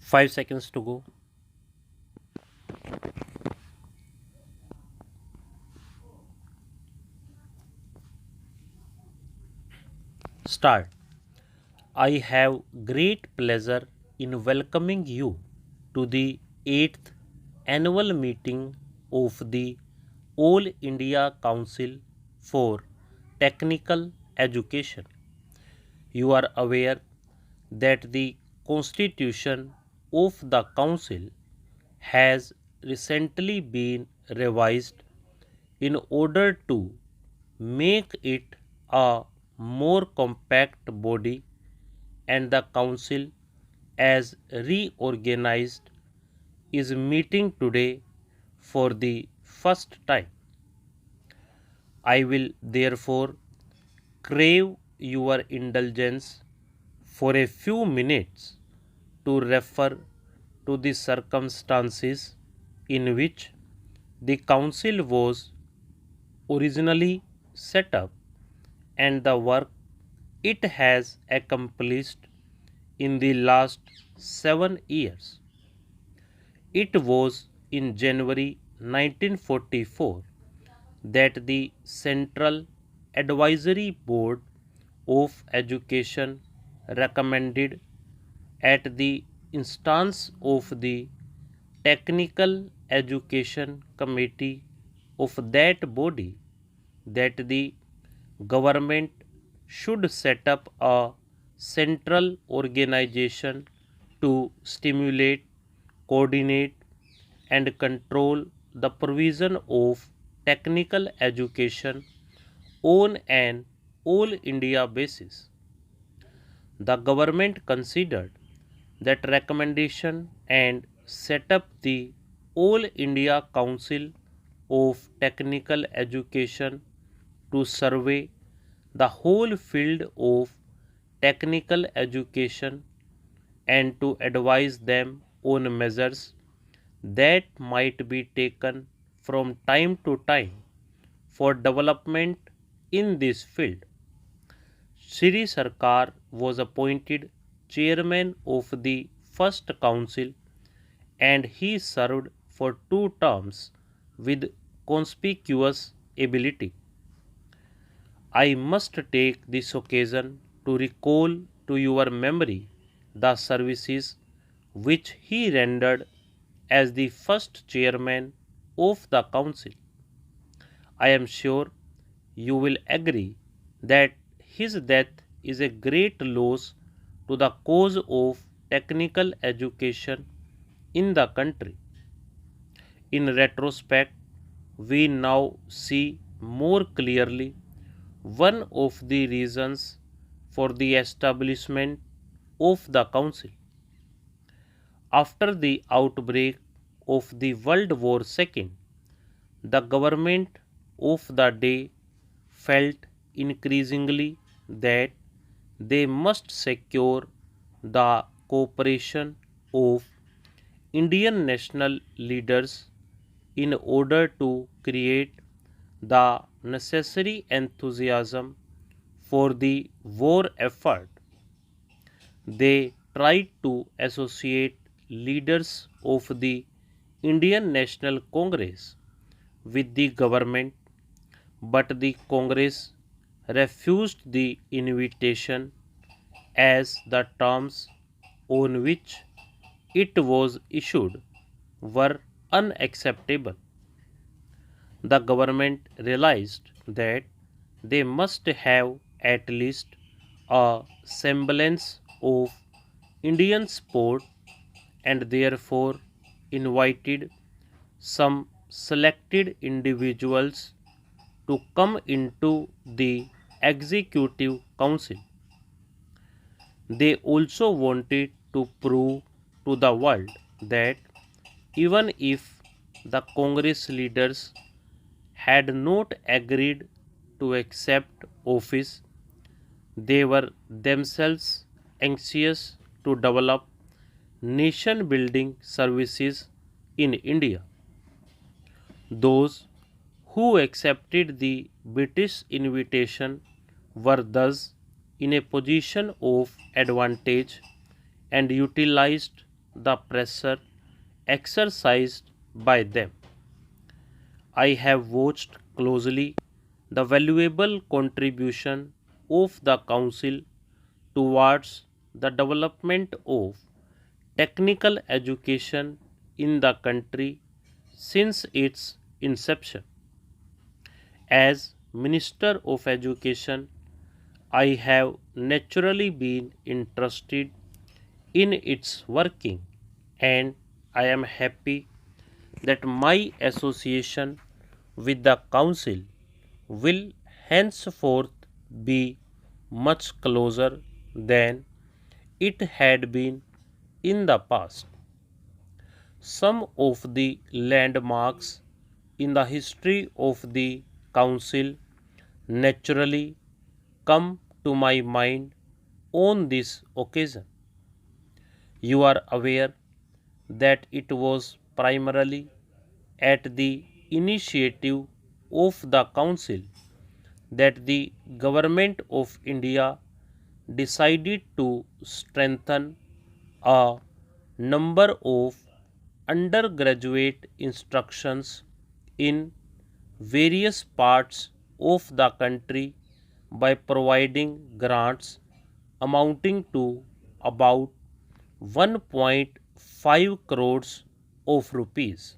5 seconds to go. Start. I have great pleasure in welcoming you to the 8th annual meeting of the All India Council for Technical Education. You are aware that the constitution of the council has recently been revised in order to make it a more compact body, and the council, as reorganized, is meeting today for the first time. I will therefore crave your indulgence for a few minutes to refer to the circumstances in which the council was originally set up and the work it has accomplished in the last 7 years. It was in January 1944 that the Central Advisory Board of Education recommended, at the instance of the Technical Education Committee of that body, that the government should set up a central organization to stimulate, coordinate, and control the provision of technical education on an all India basis. The government considered that recommendation and set up the All India Council of Technical Education to survey the whole field of technical education and to advise them on measures that might be taken from time to time for development in this field. Shri Sarkar was appointed chairman of the first council, and he served for 2 terms with conspicuous ability. I must take this occasion to recall to your memory the services which he rendered as the first chairman of the council. I am sure you will agree that his death is a great loss to the cause of technical education in the country. In retrospect, we now see more clearly one of the reasons for the establishment of the council. After the outbreak of the World War II, the government of the day felt increasingly that they must secure the cooperation of Indian national leaders in order to create the necessary enthusiasm for the war effort. They tried to associate leaders of the Indian National Congress with the government, but the Congress refused the invitation as the terms on which it was issued were unacceptable. The government realized that they must have at least a semblance of Indian sport, and therefore invited some selected individuals to come into the executive council. They also wanted to prove to the world that even if the Congress leaders had not agreed to accept office, they were themselves anxious to develop nation building services in India. Those who accepted the British invitation were thus in a position of advantage and utilized the pressure exercised by them. I have watched closely the valuable contribution of the Council towards the development of technical education in the country since its inception. As Minister of Education, I have naturally been interested in its working, and I am happy that my association with the Council will henceforth be much closer than it had been in the past. Some of the landmarks in the history of the Council naturally come to my mind on this occasion. You are aware that it was primarily at the initiative of the Council that the Government of India decided to strengthen a number of undergraduate instructions in various parts of the country by providing grants amounting to about 1.5 crores of rupees.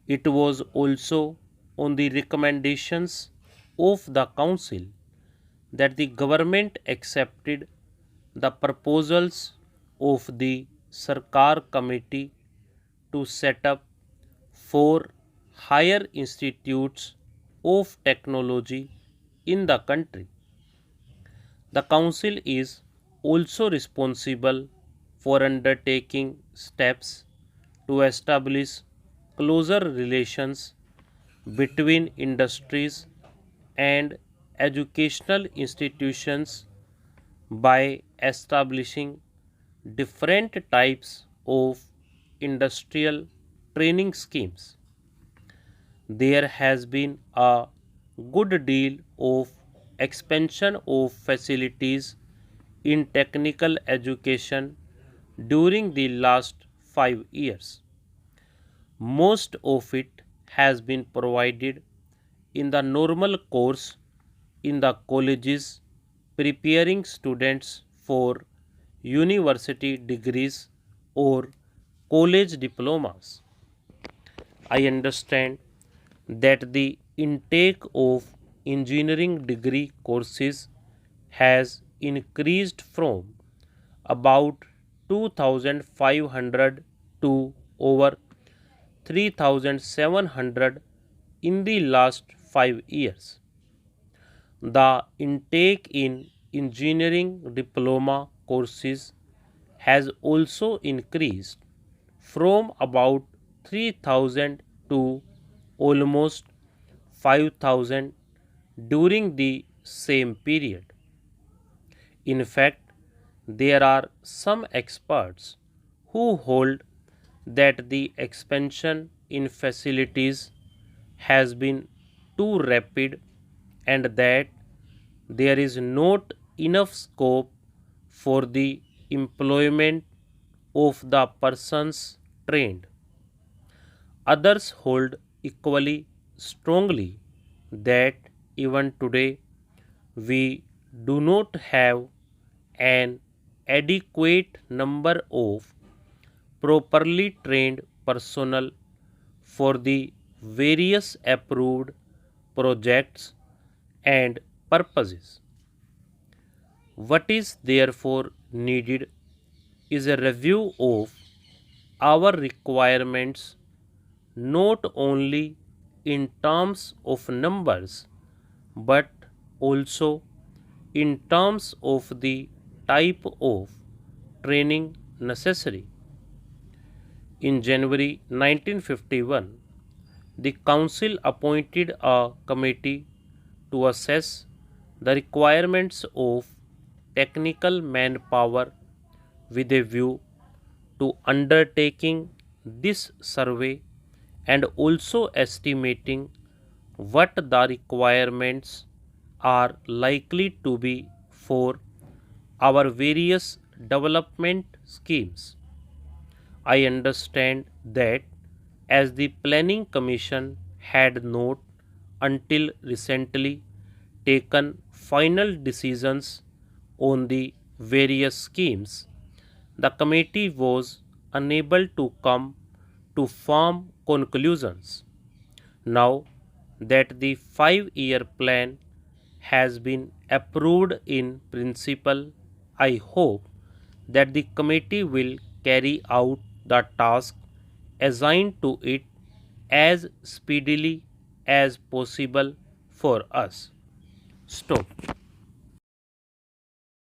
It was also on the recommendations of the Council that the government accepted the proposals of the Sarkar Committee to set up 4 higher institutes of technology in the country. The Council is also responsible for undertaking steps to establish closer relations between industries and educational institutions by establishing different types of industrial training schemes. There has been a good deal of expansion of facilities in technical education during the last 5 years. Most of it has been provided in the normal course in the colleges, preparing students for university degrees or college diplomas. I understand that the intake of engineering degree courses has increased from about 2,500 to over 3,700 in the last 5 years. The intake in engineering diploma courses has also increased from about 3,000 to almost 5,000 during the same period. In fact, there are some experts who hold that the expansion in facilities has been too rapid and that there is not enough scope for the employment of the persons trained. Others hold equally strongly that even today we do not have an adequate number of properly trained personnel for the various approved projects and purposes. What is therefore needed is a review of our requirements not only in terms of numbers but also in terms of the type of training necessary. In January 1951, the Council appointed a committee to assess the requirements of technical manpower with a view to undertaking this survey and also estimating what the requirements are likely to be for our various development schemes. I understand that as the Planning Commission had not until recently taken final decisions on the various schemes, the committee was unable to come to firm conclusions. Now that the 5-year plan has been approved in principle, I hope that the committee will carry out the task assigned to it as speedily as possible for us. Stop.